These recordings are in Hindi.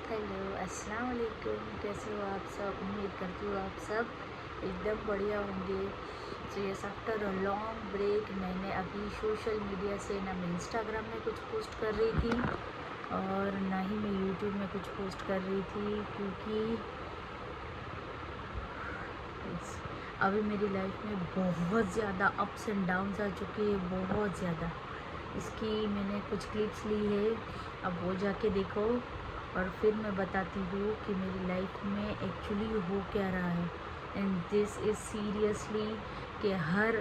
हेलो अस्सलाम वालेकुम, कैसे हो आप सब। उम्मीद करती हूँ आप सब एकदम बढ़िया होंगे। So yes, after a long break मैंने अभी सोशल मीडिया से ना मैं इंस्टाग्राम में कुछ पोस्ट कर रही थी और ना ही मैं यूट्यूब में कुछ पोस्ट कर रही थी, क्योंकि अभी मेरी लाइफ में बहुत ज़्यादा अप्स एंड डाउन्स आ चुके हैं, बहुत ज़्यादा। इसकी मैंने कुछ क्लिप्स ली है, अब वो जाके देखो और फिर मैं बताती हूँ कि मेरी लाइफ में एक्चुअली हो क्या रहा है। एंड दिस इज़ सीरियसली कि हर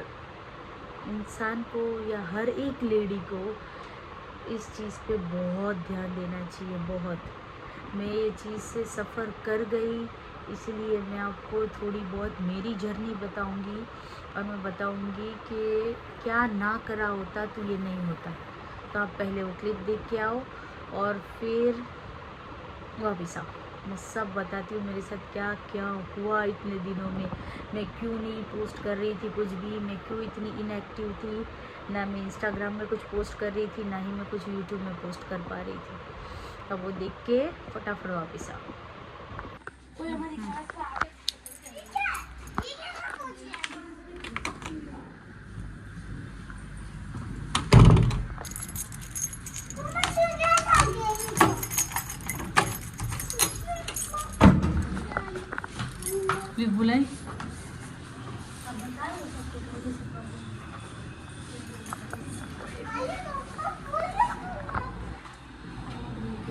इंसान को या हर एक लेडी को इस चीज़ पे बहुत ध्यान देना चाहिए, बहुत। मैं ये चीज़ से सफ़र कर गई, इसलिए मैं आपको थोड़ी बहुत मेरी जर्नी बताऊंगी और मैं बताऊंगी कि क्या ना करा होता तो ये नहीं होता। तो आप पहले वो क्लिप देख के आओ और फिर वापस आओ, मैं सब बताती हूँ मेरे साथ क्या क्या हुआ इतने दिनों में। मैं क्यों नहीं पोस्ट कर रही थी कुछ भी, मैं क्यों इतनी इनएक्टिव थी, ना मैं इंस्टाग्राम में कुछ पोस्ट कर रही थी, ना ही मैं कुछ यूट्यूब में पोस्ट कर पा रही थी। अब वो देख के फटाफट वापस आओ। बुलाई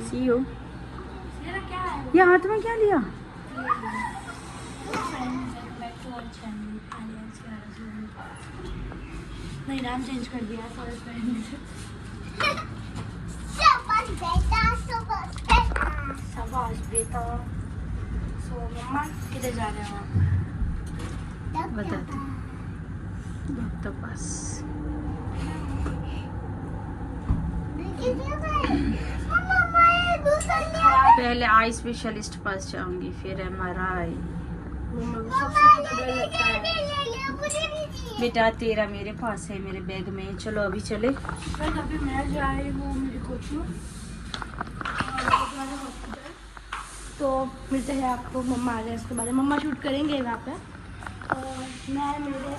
सी हो, ये हाथ में क्या लिया? नहीं, नाम चेंज कर दिया। शाबाश बेटा। सो मम्मा किधर जा रहे हो आप? बताते डॉक्टर पास। पहले आई स्पेशलिस्ट पास जाऊंगी, फिर MRI। मम्मा को सबसे ज्यादा डर लगता है। बेटा तेरा मेरे पास है, मेरे बैग में। चलो अभी चले। बस अभी मैं जा रही हूँ मेरी कोचिंग, तो मिलते हैं आपको। मम्मा आ गए, उसके बाद मम्मा शूट करेंगे वहाँ पे और मैं मेरे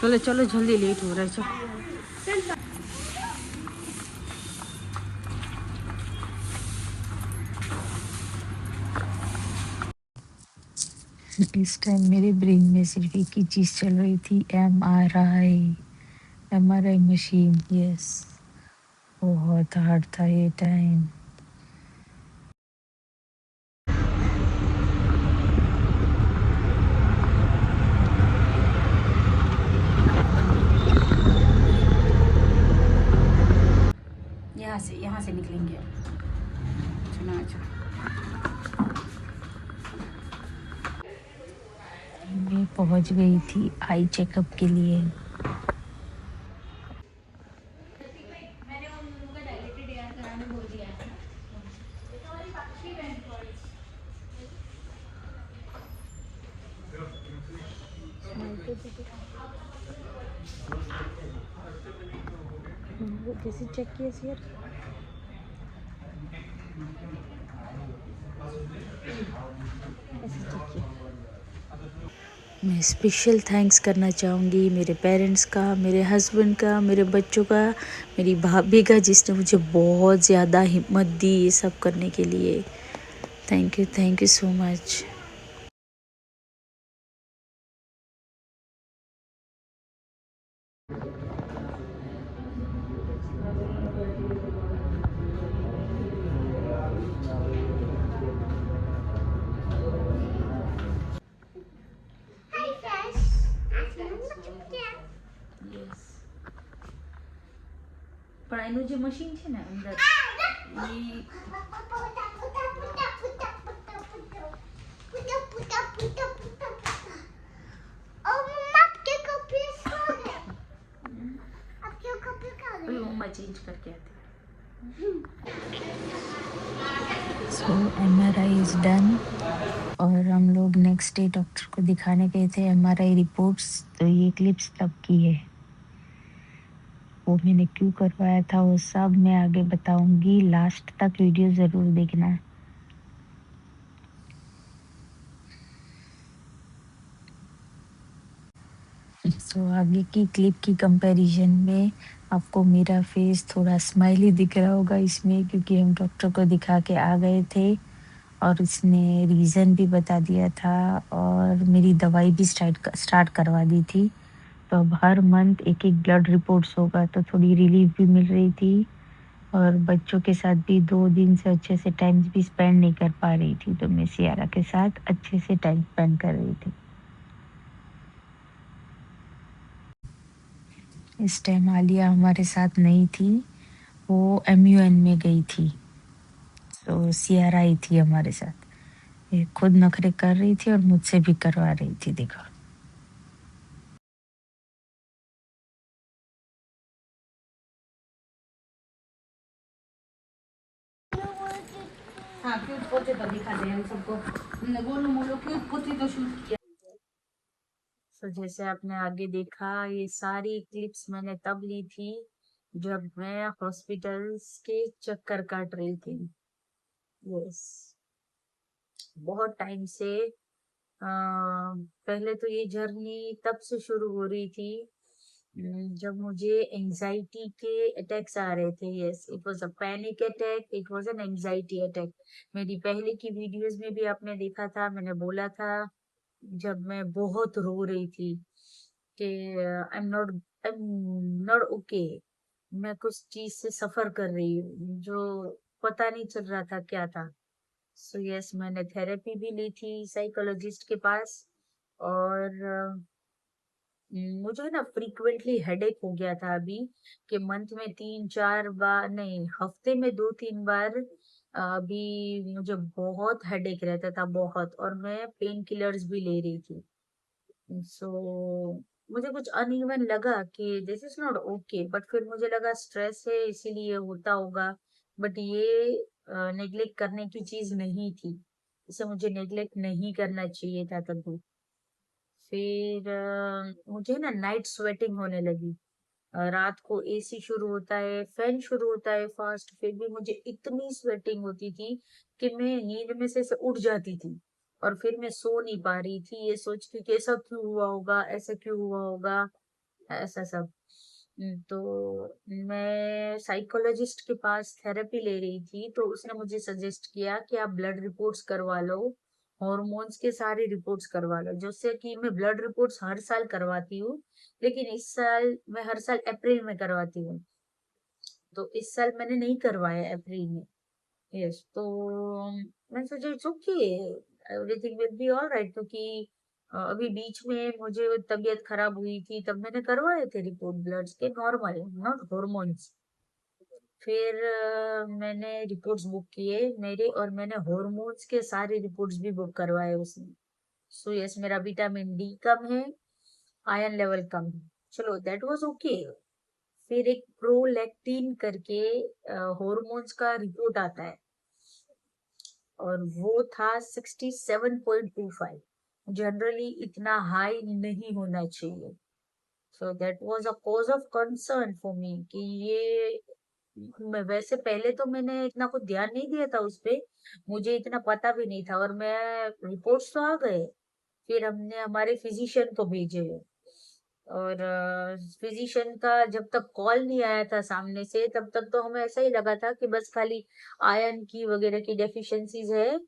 चलो चलो जल्दी, लेट हो रहा है। चलो इस टाइम मेरे ब्रेन में सिर्फ एक ही चीज़ चल रही थी, MRI मशीन। यस, बहुत हार्ड था ये टाइम। यहाँ से निकलेंगे। चलो आ जाओ। मैं पहुंच गई थी आई चेकअप के लिए। कैसे चेक किया सर? ऐसे चेक किया। मैं स्पेशल थैंक्स करना चाहूँगी मेरे पेरेंट्स का, मेरे हस्बैंड का, मेरे बच्चों का, मेरी भाभी का, जिसने मुझे बहुत ज़्यादा हिम्मत दी ये सब करने के लिए। Thank you so much. પણ એનું જે મશીન છે ને અંદર એ मम्मा चेंज करके आती। सो MRI इज डन और हम लोग नेक्स्ट डे डॉक्टर को दिखाने गए थे। MRI रिपोर्ट्स तो ये क्लिप्स तब की है, वो मैंने क्यों करवाया था वो सब मैं आगे बताऊंगी, लास्ट तक वीडियो ज़रूर देखना। सो आगे की क्लिप की कंपैरिजन में आपको मेरा फेस थोड़ा स्माइली दिख रहा होगा इसमें, क्योंकि हम डॉक्टर को दिखा के आ गए थे और उसने रीज़न भी बता दिया था और मेरी दवाई भी स्टार्ट करवा दी थी। तो अब हर मंथ एक-एक ब्लड रिपोर्ट्स होगा तो थोड़ी रिलीफ भी मिल रही थी और बच्चों के साथ भी 2 दिन से अच्छे से टाइम भी स्पेंड नहीं कर पा रही थी, तो मैं सियारा के साथ अच्छे से टाइम स्पेंड कर रही थी। इस टाइम आलिया हमारे साथ नहीं थी, वो एमयूएन में गई थी, तो सियारा ही थी हमारे साथ। ये खुद नखरे कर रही थी और मुझसे भी करवा रही थी, देखो। हाँ, क्यूट पोते तो दिखा दे हम सबको। हमने गोलू मोलू क्यूट पोती तो शूट किया। तो जैसे आपने आगे देखा, ये सारी क्लिप्स मैंने तब ली थी जब मैं हॉस्पिटल्स के चक्कर काट रही थी। यस, बहुत टाइम से पहले तो ये जर्नी तब से शुरू हो रही थी जब मुझे एंजाइटी के अटैक्स आ रहे थे। Yes, it was a panic attack, it was an anxiety attack. मेरी पहले की वीडियोस में भी आपने देखा था, मैंने बोला था जब मैं बहुत रो रही थी कि आई एम नॉट ओके, मैं कुछ चीज से सफर कर रही हूँ जो पता नहीं चल रहा था क्या था। सो यस, मैंने थेरेपी भी ली थी साइकोलॉजिस्ट के पास। और मुझे ना फ्रीक्वेंटली हेडेक हो गया था अभी, कि मंथ में 3-4 बार नहीं, हफ्ते में 2-3 बार अभी मुझे बहुत हेडेक रहता था, बहुत। और मैं पेन किलर्स भी ले रही थी। सो मुझे कुछ अनइवन लगा कि this is not okay, but फिर मुझे लगा स्ट्रेस है इसीलिए होता होगा। बट ये नेग्लेक्ट करने की चीज नहीं थी, इसे मुझे नेग्लेक्ट नहीं करना चाहिए था कभी। फिर मुझे ना नाइट स्वेटिंग होने लगी। रात को एसी शुरू होता है, फैन शुरू होता है फास्ट, फिर भी मुझे इतनी स्वेटिंग होती थी कि मैं नींद में से उठ जाती थी और फिर मैं सो नहीं पा रही थी, ये सोच के कि ऐसा क्यों हुआ होगा, ऐसा क्यों हुआ होगा, ऐसा सब। तो मैं साइकोलॉजिस्ट के पास थेरेपी ले रही थी, तो उसने मुझे सजेस्ट किया कि आप ब्लड रिपोर्ट्स करवा लो, हॉर्मोन्स के सारे रिपोर्ट्स करवा लो। जैसे कि मैं ब्लड रिपोर्ट्स हर साल करवाती हूँ, लेकिन इस साल मैं हर साल अप्रैल में करवाती हूँ, तो इस साल मैंने नहीं करवाया अप्रैल में। यस, तो मैंने सोचा it's okay, everything will be all right, क्योंकि अभी बीच में मुझे तबीयत खराब हुई थी, तब मैंने करवाए थे रिपोर्ट ब्लड्स के, नॉर्मल, नॉट हॉर्मोन्स। फिर मैंने रिपोर्ट्स बुक किए मेरे, और मैंने हॉर्मोन्स के सारे रिपोर्ट्स भी बुक करवाए उसमें। सो यस, मेरा विटामिन डी कम है, आयरन लेवल कम है, चलो दैट वाज ओके। फिर एक प्रोलैक्टिन करके हॉर्मोन्स का रिपोर्ट आता है, और वो था 67.25। जनरली इतना हाई नहीं होना चाहिए। So that was a cause of concern for me कि ये, मैं वैसे पहले तो मैंने इतना कुछ ध्यान नहीं दिया था उस पे, मुझे इतना पता भी नहीं था, और मैं रिपोर्ट्स तो आ गए, फिर हमने हमारे फिजिशियन को भेजे, और फिजिशियन का जब तक कॉल नहीं आया था सामने से, तब तक तो हमें ऐसा ही लगा था कि बस खाली आयरन की वगैरह की डेफिशिएंसीज है,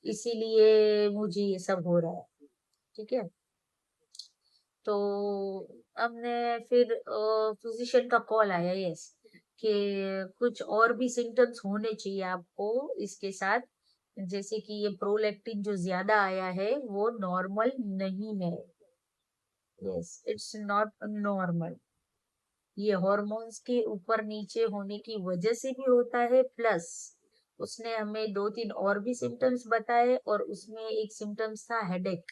इसीलिए मुझे ये सब हो रहा है। ठीक है, तो हमने फिर फिजिशियन का कॉल आया, यस, कि कुछ और भी सिम्टम्स होने चाहिए आपको इसके साथ, जैसे कि ये प्रोलैक्टिन जो ज्यादा आया है वो नॉर्मल नहीं है। Yes, it's not normal. ये हॉर्मोन्स के ऊपर नीचे होने की वजह से भी होता है, प्लस उसने हमें 2-3 और भी सिम्टम्स बताए, और उसमें एक सिम्टम्स था headache,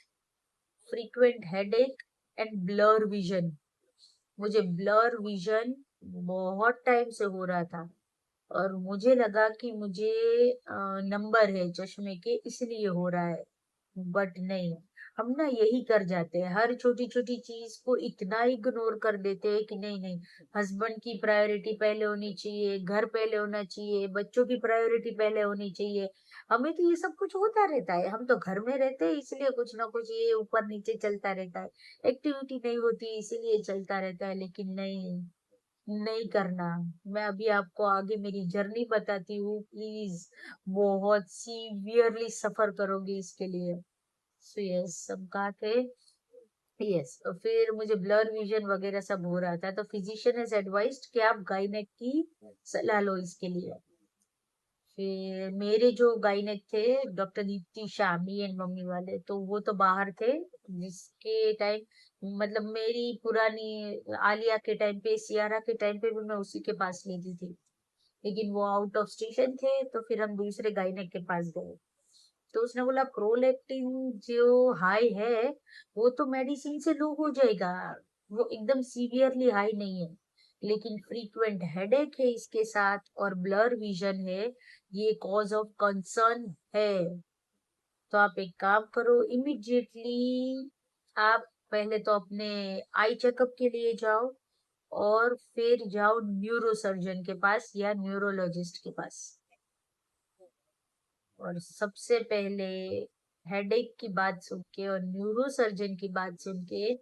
frequent headache and blur vision. मुझे ब्लर विजन बहुत टाइम से हो रहा था, और मुझे लगा कि मुझे नंबर है चश्मे के इसलिए हो रहा है, बट नहीं। हम ना यही कर जाते हैं, हर छोटी छोटी चीज को इतना इग्नोर कर देते हैं कि नहीं नहीं, हस्बैंड की प्रायोरिटी पहले होनी चाहिए, घर पहले होना चाहिए, बच्चों की प्रायोरिटी पहले होनी चाहिए। हमें तो ये सब कुछ होता रहता है, हम तो घर में रहते हैं इसलिए कुछ ना कुछ ये ऊपर नीचे चलता रहता है, एक्टिविटी नहीं होती इसीलिए चलता रहता है, लेकिन नहीं, नहीं करना। मैं अभी आपको आगे मेरी जर्नी बताती हूँ, प्लीज, बहुत सीवियरली सफर करोगे इसके लिए। सो यस, सब कहा थे। यस, फिर मुझे ब्लर विजन वगैरह सब हो रहा था, तो फिजिशियन हैज एडवाइस्ड कि आप गायनेक की सलाह लो इसके लिए। फिर मेरे जो गायनेक थे, doctor Deepti Shami and mummy वाले, तो वो तो बाहर थे, जिसके टाइम मतलब मेरी पुरानी आलिया के टाइम पे, सियारा के टाइम पे भी मैं उसी के पास लेती थी, लेकिन वो आउट ऑफ स्टेशन थे, तो फिर हम दूसरे गायनेक के पास गए। तो उसने बोला प्रोलेक्टिन जो हाई है वो तो मेडिसिन से लो हो जाएगा, वो एकदम सीवियरली हाई नहीं है, लेकिन फ्रीक्वेंट हेडेक है इसके साथ और ब्लर विजन है, ये कॉज ऑफ कंसर्न है। तो आप एक काम करो, इमिडिएटली आप पहले तो अपने आई चेकअप के लिए जाओ, और फिर जाओ न्यूरो सर्जन के पास या न्यूरोलॉजिस्ट के पास। और सबसे पहले हेडेक की बात सुन के और न्यूरो सर्जन की बात सुन के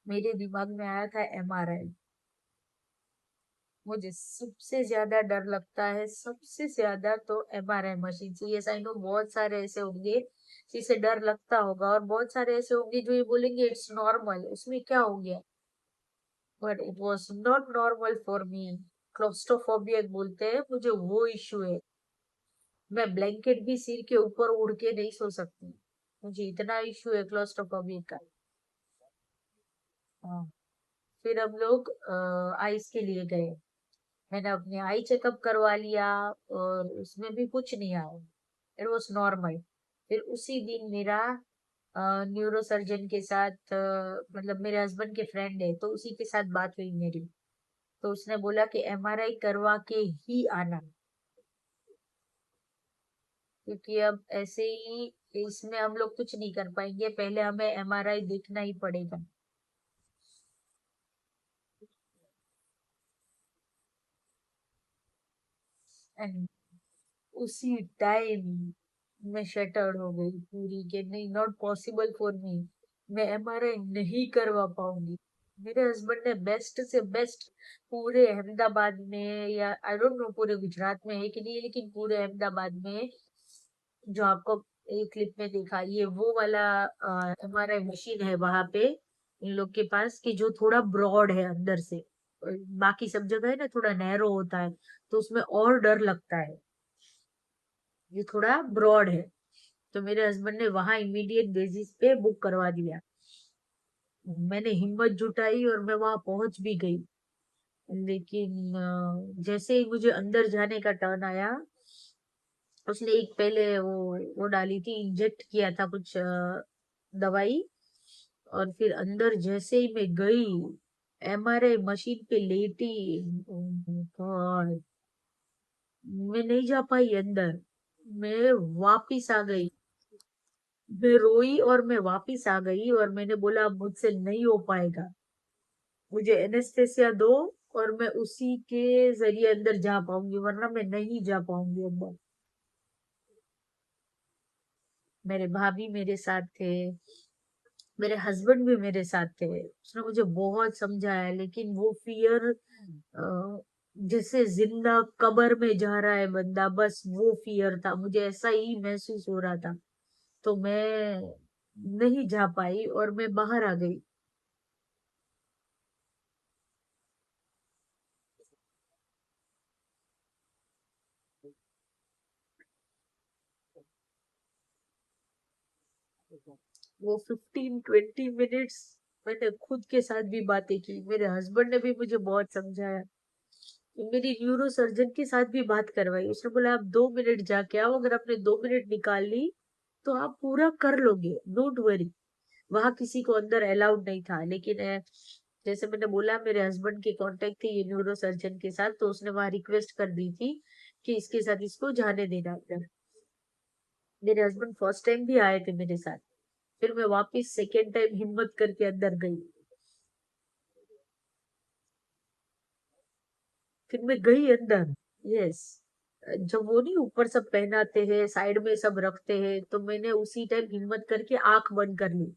मेरे दिमाग में आया था एमआरआई। मुझे सबसे ज्यादा डर लगता है, सबसे ज्यादा तो एमआरआई मशीन से। यस आई नो, बहुत सारे ऐसे होंगे जिसे डर लगता होगा, और बहुत सारे ऐसे होंगे जो ये बोलेंगे इट्स नॉर्मल, उसमें क्या हो गया। But it was not normal for me. Claustrophobia बोलते हैं, मुझे वो इश्यू है। मैं ब्लैंकेट भी सिर के ऊपर उड़ के नहीं सो सकती, मुझे इतना इश्यू है क्लोस्ट्रोफोबिया का। हाँ। फिर हम लोग आईज के लिए गए, मैंने अपने आई चेकअप करवा लिया, और उसमें भी कुछ नहीं आया, इट वॉज नॉर्मल। फिर उसी दिन मेरा न्यूरो सर्जन के साथ मतलब मेरे हस्बैंड के फ्रेंड है, तो उसी के साथ बात हुई मेरी। तो उसने बोला कि एमआरआई करवा के ही आना, क्योंकि अब ऐसे ही इसमें हम लोग कुछ नहीं कर पाएंगे, पहले हमें एमआरआई देखना ही पड़ेगा। एंड उसी टाइम मैं शटर्ड हो गई पूरी, के नहीं, नॉट पॉसिबल फॉर मी, मैं एमआरआई नहीं करवा पाऊंगी। मेरे हस्बैंड ने बेस्ट से बेस्ट पूरे अहमदाबाद में, या आई डोंट नो पूरे गुजरात में है कि नहीं, लेकिन पूरे अहमदाबाद में जो आपको एक क्लिप में देखा, ये वो वाला एमआरआई मशीन है वहां पे इन लोग के पास, कि जो थोड़ा ब्रॉड है अंदर से। बाकी सब जगह है ना थोड़ा नैरो होता है, तो उसमें और डर लगता है, ये थोड़ा ब्रॉड है। तो मेरे हस्बैंड ने वहां इमीडिएट बेसिस पे बुक करवा दिया। मैंने हिम्मत जुटाई और मैं वहां पहुंच भी गई, लेकिन जैसे ही मुझे अंदर जाने का टर्न आया, उसने एक पहले वो डाली थी, इंजेक्ट किया था कुछ दवाई, और फिर अंदर जैसे ही मैं गई, एमआरआई मशीन पे लेटी, गॉड, मैं नहीं जा पाई अंदर, मैं वापिस आ गई। मैं रोई और मैं वापिस आ गई, और मैंने बोला अब मुझसे नहीं हो पाएगा, मुझे एनेस्थेसिया दो, और मैं उसी के जरिए अंदर जा पाऊंगी, वरना मैं नहीं जा पाऊंगी अंदर। मेरे भाभी मेरे साथ थे, मेरे हस्बैंड भी मेरे साथ थे, उसने मुझे बहुत समझाया, लेकिन वो फियर, जैसे जिंदा कब्र में जा रहा है बंदा, बस वो फियर था, मुझे ऐसा ही महसूस हो रहा था। तो मैं नहीं जा पाई और मैं बाहर आ गई। वो 15-20 मिनट्स मैंने खुद के साथ भी बातें की, मेरे हस्बैंड ने भी मुझे बहुत समझाया, मेरी न्यूरो सर्जन के साथ भी बात करवाई, उसने बोला आप 2 मिनट जाके आओ, अगर आपने 2 मिनट निकाल ली तो आप पूरा कर लोगे, डोंट वरी। वहां किसी को अंदर अलाउड नहीं था, लेकिन जैसे मैंने बोला मेरे हस्बैंड के कांटेक्ट थे ये न्यूरो सर्जन के साथ, तो उसने वहां रिक्वेस्ट कर दी थी कि इसके साथ इसको जाने देना अंदर। मेरे हस्बैंड फर्स्ट टाइम भी आए थे मेरे साथ। फिर मैं वापस सेकेंड टाइम हिम्मत करके अंदर गई। फिर मैं गई अंदर। यस। जब वो नहीं ऊपर सब पहनाते हैं, साइड में सब रखते हैं, तो मैंने उसी टाइम हिम्मत करके आंख बंद कर ली।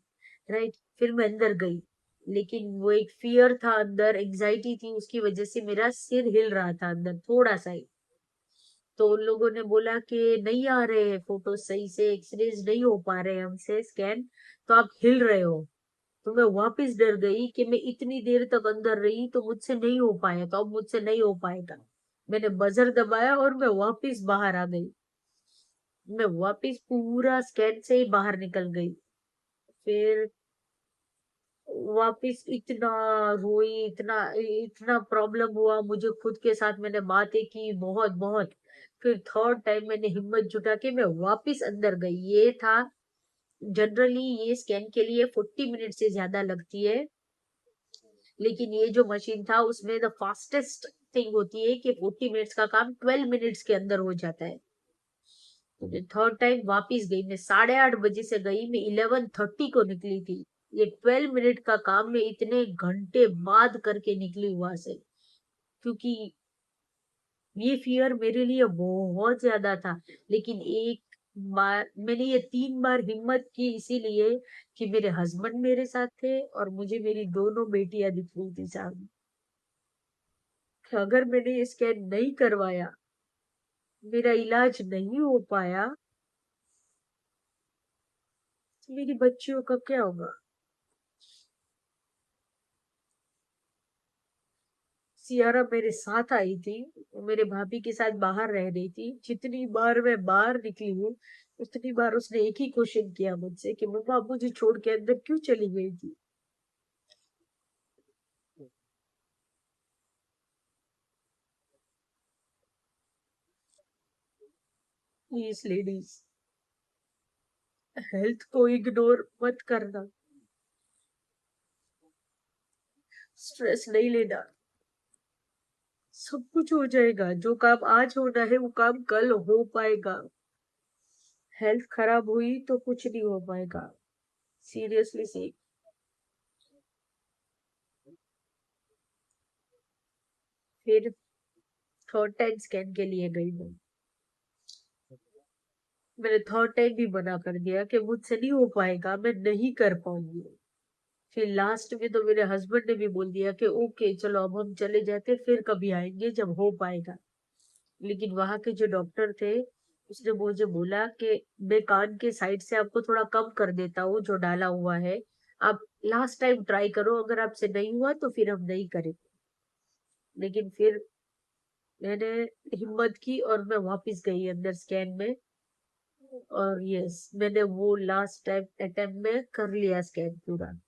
राइट। फिर मैं अंदर गई। लेकिन वो एक फियर था अंदर, एंजाइटी थी, उसकी वजह से मेरा सिर हिल रहा था अंदर थोड़ा सा ही। तो उन लोगों ने बोला कि नहीं आ रहे हैं फोटो सही से, एक्सरेज नहीं हो पा रहे हमसे स्कैन, तो आप हिल रहे हो। तो मैं वापस डर गई कि मैं इतनी देर तक अंदर रही तो मुझसे नहीं हो पाया, तो अब मुझसे नहीं हो पाएगा। मैंने बजर दबाया और मैं वापस बाहर आ गई। मैं वापस पूरा स्कैन से ही बाहर निकल गई। फिर वापस इतना रोई, इतना इतना प्रॉब्लम हुआ मुझे खुद के साथ, मैंने बातें की बहुत बहुत। फिर थर्ड टाइम मैंने हिम्मत जुटा के मैं वापस अंदर गई। ये था, जनरली ये स्कैन के लिए 40 मिनट से ज्यादा लगती है, लेकिन ये जो मशीन था उसमें द फास्टेस्ट थिंग होती है कि 40 मिनट्स का काम 12 मिनट्स के अंदर हो जाता है। तो थर्ड टाइम वापिस गई, मैं 8:30 बजे से गई, मैं 11:30 को निकली थी। ये 12 मिनट का काम मैं इतने घंटे बाद करके निकली वहां से। क्योंकि ये फियर मेरे लिए बहुत ज्यादा था। लेकिन एक बार मैंने ये 3 बार हिम्मत की, इसीलिए कि मेरे हस्बैंड मेरे साथ थे और मुझे मेरी दोनों बेटियां दिख रही थी सामने। कि अगर मैंने ये स्कैन नहीं करवाया, मेरा इलाज नहीं हो पाया, तो मेरी बच्चियों का क्या होगा। सियारा मेरे साथ आई थी, वो मेरे भाभी के साथ बाहर रह रही थी। जितनी बार मैं बाहर निकली हूँ, उतनी बार उसने एक ही क्वेश्चन किया मुझसे कि मम्मा आप मुझे छोड़ के अंदर क्यों चली गई थी। प्लीज लेडीज, हेल्थ को इग्नोर मत करना, स्ट्रेस नहीं लेना। सब कुछ हो जाएगा, जो काम आज होना है वो काम कल हो पाएगा। हेल्थ खराब हुई तो कुछ नहीं हो पाएगा। सीरियसली सी। फिर थर्ड टाइम स्कैन के लिए गई मैं। मैंने थर्ड टाइम भी मना कर दिया कि मुझसे नहीं हो पाएगा, मैं नहीं कर पाऊंगी। फिर लास्ट में तो मेरे हस्बैंड ने भी बोल दिया कि ओके चलो अब हम चले जाते, फिर कभी आएंगे जब हो पाएगा। लेकिन वहां के जो डॉक्टर थे, उसने मुझे बोला कि मैं कान के साइड से आपको थोड़ा कम कर देता हूँ जो डाला हुआ है, आप लास्ट टाइम ट्राई करो, अगर आपसे नहीं हुआ तो फिर हम नहीं करेंगे। लेकिन फिर मैंने हिम्मत की और मैं वापस गई अंदर स्कैन में। और यस, मैंने वो लास्ट टाइम अटेम्प्ट में कर लिया स्कैन पूरा।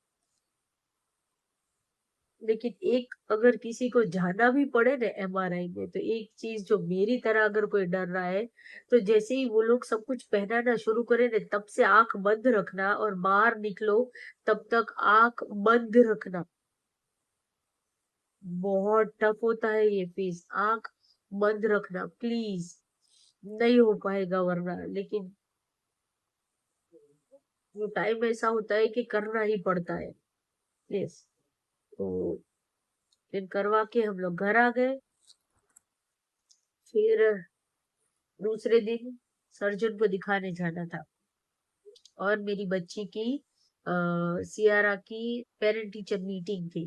लेकिन एक अगर किसी को जाना भी पड़े ना एमआरआई में, तो एक चीज जो मेरी तरह अगर कोई डर रहा है, तो जैसे ही वो लोग सब कुछ पहनाना शुरू करें ना, तब से आंख बंद रखना और बाहर निकलो तब तक आंख बंद रखना। बहुत टफ होता है ये फेस, आंख बंद रखना प्लीज। नहीं हो पाएगा वरना, लेकिन वो टाइम ऐसा होता है कि करना ही पड़ता है। यस। तो फिर करवा के हम लोग घर आ गए। फिर दूसरे दिन सर्जन को दिखाने जाना था, और मेरी बच्ची की सियारा की पेरेंट टीचर मीटिंग थी।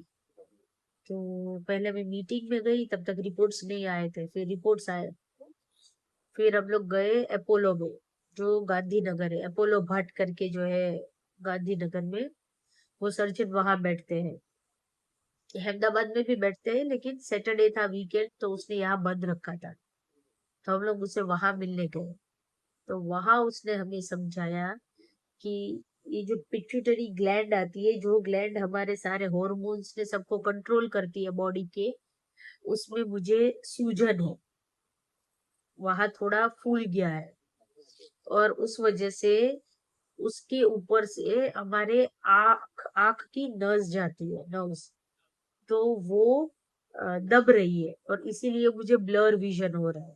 तो पहले मैं मीटिंग में गई, तब तक रिपोर्ट्स नहीं आए थे, फिर रिपोर्ट्स आए। फिर हम लोग गए अपोलो में, जो गांधीनगर है, अपोलो भाट करके जो है गांधीनगर में, वो सर्जन वहां बैठते हैं। अहमदाबाद में भी बैठते हैं, लेकिन सैटरडे था वीकेंड तो उसने यहाँ बंद रखा था। तो हम लोग उसे वहां मिलने गए। तो वहां उसने हमें समझाया कि ये जो पिट्यूटरी ग्लैंड आती है, जो ग्लैंड हमारे सारे हॉर्मोन्स ने सबको कंट्रोल करती है बॉडी के, उसमें मुझे सूजन है, वहां थोड़ा फूल गया है। और उस वजह से उसके ऊपर से हमारे आँख आँख की नस जाती है, नस, तो वो दब रही है और इसीलिए मुझे ब्लर विजन हो रहा है।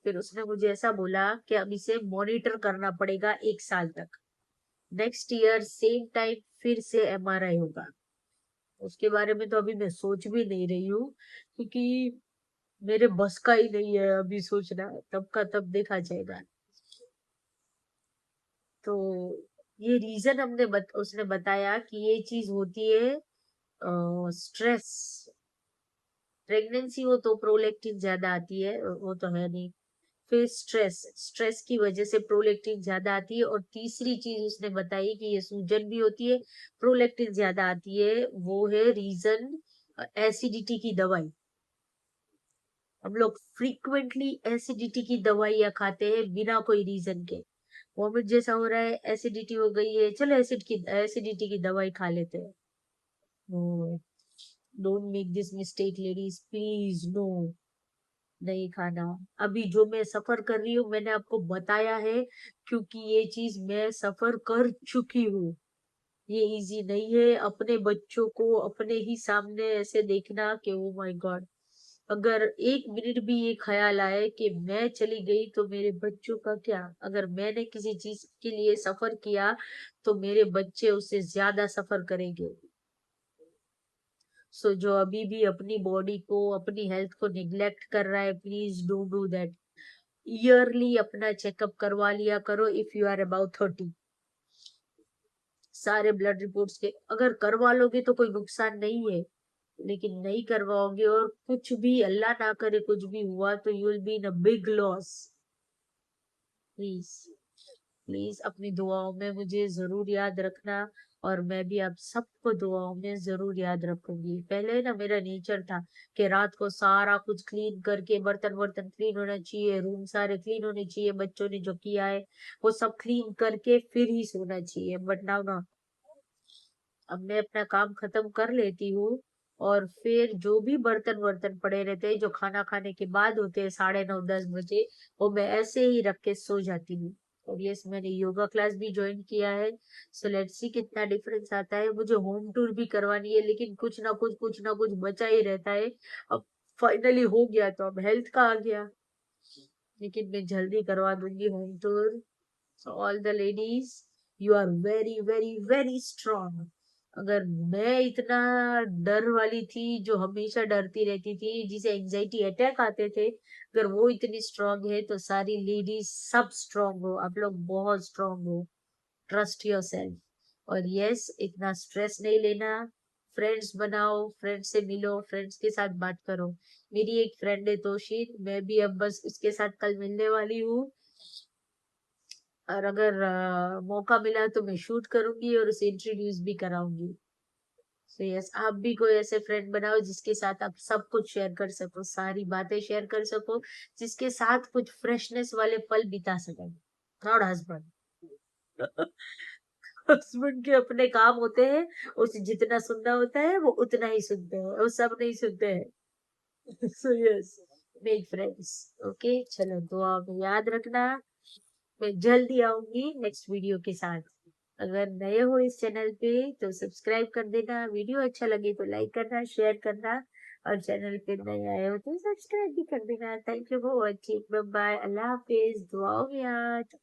फिर उसने मुझे ऐसा बोला कि अब इसे मॉनिटर करना पड़ेगा 1 साल तक, नेक्स्ट ईयर सेम टाइम फिर से MRI होगा। उसके बारे में तो अभी मैं सोच भी नहीं रही हूँ, क्योंकि मेरे बस का ही नहीं है अभी सोचना, तब का तब देखा जाएगा। तो ये रीजन उसने बताया कि ये चीज होती है स्ट्रेस। प्रेगनेंसी हो तो प्रोलैक्टिन ज्यादा आती है, वो तो है नहीं। फिर स्ट्रेस, स्ट्रेस की वजह से प्रोलैक्टिन ज्यादा आती है। और तीसरी चीज उसने बताई कि ये सूजन भी होती है, प्रोलैक्टिन ज्यादा आती है, वो है रीजन एसिडिटी की दवाई। हम लोग फ्रीक्वेंटली एसिडिटी की दवाइयाँ खाते हैं बिना कोई रीजन के। वॉमिट जैसा हो रहा है, एसिडिटी हो गई है, चलो एसिडिटी की दवाई खा लेते हैं। No, don't make this mistake ladies, please no, नहीं खाना। अभी जो मैं सफर कर रही हूँ मैंने आपको बताया है, क्योंकि ये चीज मैं सफर कर चुकी हूँ। ये इजी नहीं है अपने बच्चों को अपने ही सामने ऐसे देखना कि ओ माय गॉड, अगर 1 मिनट भी ये ख्याल आए कि मैं चली गई तो मेरे बच्चों का क्या। अगर मैंने किसी चीज के लिए सफर किया तो मेरे बच्चे उससे ज्यादा सफर करेंगे। सो जो अभी भी अपनी बॉडी को अपनी हेल्थ को निग्लेक्ट कर रहा है, please don't do that. Yearly अपना चेकअप करवा लिया करो इफ यू आर अबाउट 30। सारे ब्लड रिपोर्ट्स के अगर करवा लोगे तो कोई नुकसान नहीं है, लेकिन नहीं करवाओगे और कुछ भी अल्लाह ना करे कुछ भी हुआ तो you will be in a big loss. Please, please अपनी दुआओं में मुझे जरूर याद रखना। और मैं भी आप सबको दुआओं में जरूर याद रखूंगी। पहले ना मेरा नेचर था कि रात को सारा कुछ क्लीन करके, बर्तन वर्तन क्लीन होना चाहिए, रूम सारे क्लीन होने चाहिए, बच्चों ने जो किया है वो सब क्लीन करके फिर ही सोना चाहिए। बट नाउ ना, अब मैं अपना काम खत्म कर लेती हूँ और फिर जो भी बर्तन वर्तन पड़े रहते हैं जो खाना खाने के बाद होते हैं 9:30-10 बजे, वो मैं ऐसे ही रख के सो जाती हूँ। और यस, मैंने योगा क्लास भी ज्वाइन किया है। सो लेट्स सी कितना डिफरेंस आता है। मुझे होम टूर भी करवानी है, लेकिन कुछ ना कुछ बचा ही रहता है। अब फाइनली हो गया तो अब हेल्थ का आ गया, लेकिन मैं जल्दी करवा दूंगी home tour. So all the ladies, you are very very very strong. अगर मैं इतना डर वाली थी, जो हमेशा डरती रहती थी, जिसे एंजाइटी अटैक आते थे, अगर वो इतनी स्ट्रांग है तो सारी लेडीज सब स्ट्रांग हो। आप लोग बहुत स्ट्रांग हो। Trust your self. और यस, इतना स्ट्रेस नहीं लेना। फ्रेंड्स बनाओ, फ्रेंड से मिलो, फ्रेंड्स के साथ बात करो। मेरी एक फ्रेंड है तोशीन, मैं भी अब बस उसके साथ कल मिलने वाली हूँ। और अगर मौका मिला तो मैं शूट करूंगी और उसे इंट्रोड्यूस भी कराऊंगी। सो यस, आप भी कोई ऐसे फ्रेंड बनाओ जिसके साथ आप सब कुछ शेयर कर सको, सारी बातें शेयर कर सको, जिसके साथ कुछ फ्रेशनेस वाले पल बिता सको। Not husband. हस्बैंड के अपने काम होते हैं, उसे जितना सुनना होता है वो उतना ही सुनते हैं, वो सब नहीं सुनते हैं। So yes, make friends. Okay, चलो दुआ में याद रखना। मैं जल्दी आऊंगी नेक्स्ट वीडियो के साथ। अगर नए हो इस चैनल पे तो सब्सक्राइब कर देना, वीडियो अच्छा लगे तो लाइक करना, शेयर करना, और चैनल पे नए आए हो तो सब्सक्राइब भी कर देना। Thank you for watching, bye bye, अल्लाह हाफिज, दुआओं में याद।